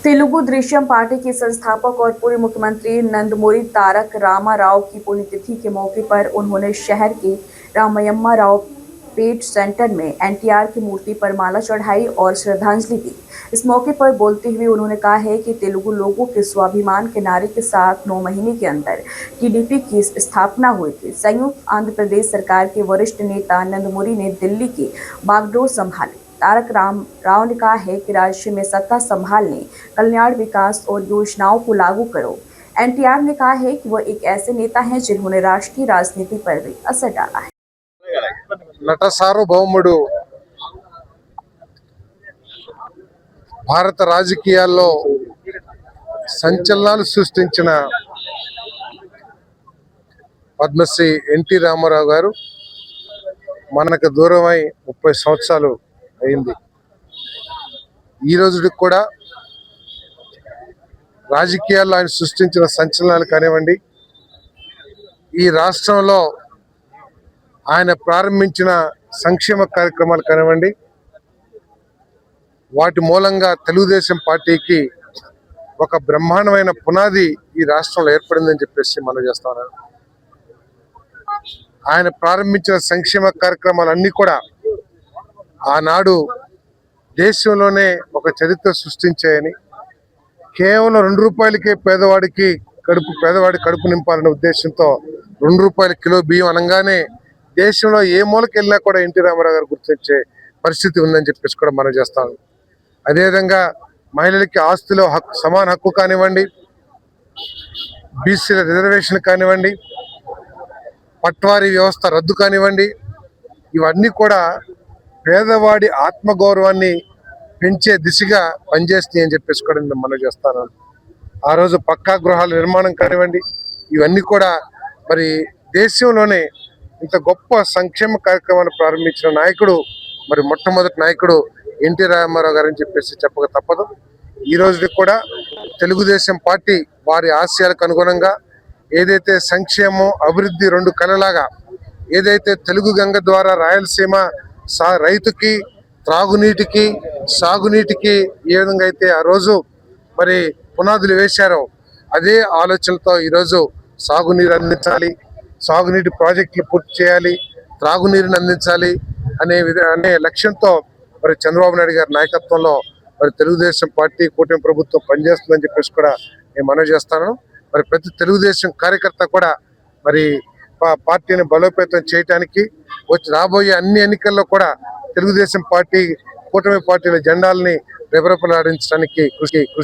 Telugu Desam party के संस्थापक और पूर्व मुख्यमंत्री नंदमुरी तारक रामाराव की पुण्यतिथि के मौके पर उन्होंने शहर के रामयम्मा राव पेट सेंटर में एनटीआर की मूर्ति पर माला चढ़ाई और श्रद्धांजलि दी। इस मौके पर बोलते हुए उन्होंने कहा है कि तेलुगु लोगों के स्वाभिमान के नारे के साथ 9 महीने के अंदर टीडीपी की स्थापना हुई थी। संयुक्त आंध्र प्रदेश सरकार के वरिष्ठ नेता नंदमुरी ने दिल्ली की बागडोर संभाली। तारक राव ने कहा है कि राज्य में सत्ता संभालने, कल्याण, विकास और योजनाओं को लागू करो। एनटीआर ने कहा है कि वह एक ऐसे नेता हैं जिन्होंने राष्ट्रीय राजनीति पर भी असर डाला है। నట సార్వభౌముడు భారత రాజకీయాల్లో సంచలనాలు సృష్టించిన పద్మశ్రీ ఎన్టీ రామారావు గారు మనకు దూరమై 30 సంవత్సరాలు అయింది. ఈ రోజుకి కూడా రాజకీయాల్లో ఆయన సృష్టించిన సంచలనాలు కానివ్వండి, ఈ రాష్ట్రంలో ఆయన ప్రారంభించిన సంక్షేమ కార్యక్రమాలు కానివ్వండి, వాటి మూలంగా తెలుగుదేశం పార్టీకి ఒక బ్రహ్మాండమైన పునాది ఈ రాష్ట్రంలో ఏర్పడిందని చెప్పేసి మనం చేస్తున్నాం. ఆయన ప్రారంభించిన సంక్షేమ కార్యక్రమాలన్నీ కూడా ఆనాడు దేశంలోనే ఒక చరిత్ర సృష్టించాయని, కేవలం 2 రూపాయలకే పేదవాడి కడుపు నింపాలనే ఉద్దేశంతో 2 రూపాయల కిలో బియ్యం అనగానే దేశంలో ఏ మూలకి వెళ్ళినా కూడా ఎన్టీ రామారావు గారు గుర్తించే పరిస్థితి ఉందని చెప్పేసి కూడా మనం చేస్తాం. అదేవిధంగా మహిళలకి ఆస్తిలో సమాన హక్కు కానివ్వండి, బీసీల రిజర్వేషన్ కానివ్వండి, పట్వారీ వ్యవస్థ రద్దు కానివ్వండి, ఇవన్నీ కూడా పేదవాడి ఆత్మగౌరవాన్ని పెంచే దిశగా పనిచేస్తాయి అని చెప్పేసి కూడా నేను మనం చేస్తాను. ఆ రోజు పక్కా గృహాల నిర్మాణం కానివ్వండి, ఇవన్నీ కూడా మరి దేశంలోనే ఇంత గొప్ప సంక్షేమ కార్యక్రమాన్ని ప్రారంభించిన నాయకుడు, మరి మొట్టమొదటి నాయకుడు ఎన్టీ రామారావు గారు అని చెప్పేసి చెప్పక తప్పదు. ఈ రోజుకి కూడా తెలుగుదేశం పార్టీ వారి ఆశయాలకు అనుగుణంగా ఏదైతే సంక్షేమం, అభివృద్ధి రెండు కళలాగా ఏదైతే తెలుగు గంగ ద్వారా రాయలసీమ రైతుకి, త్రాగునీటికి, సాగునీటికి ఏ విధంగా అయితే ఆ రోజు మరి పునాదులు వేశారో, అదే ఆలోచనలతో ఈరోజు సాగునీరు అందించాలి, సాగునీటి ప్రాజెక్టులు పూర్తి చేయాలి, త్రాగునీరుని అందించాలి అనే లక్ష్యంతో మరి చంద్రబాబు నాయుడు గారి నాయకత్వంలో మరి తెలుగుదేశం పార్టీ, కూటమి ప్రభుత్వం పనిచేస్తుందని చెప్పేసి కూడా నేను మనవి చేస్తాను. మరి ప్రతి తెలుగుదేశం కార్యకర్త కూడా మరి పార్టీని బలోపేతం చేయడానికి రాబోయే అన్ని ఎన్నికల్లో కూడా తెలుగుదేశం పార్టీ, కూటమి పార్టీల జెండాలని రెపరెపలాడించడానికి కృషి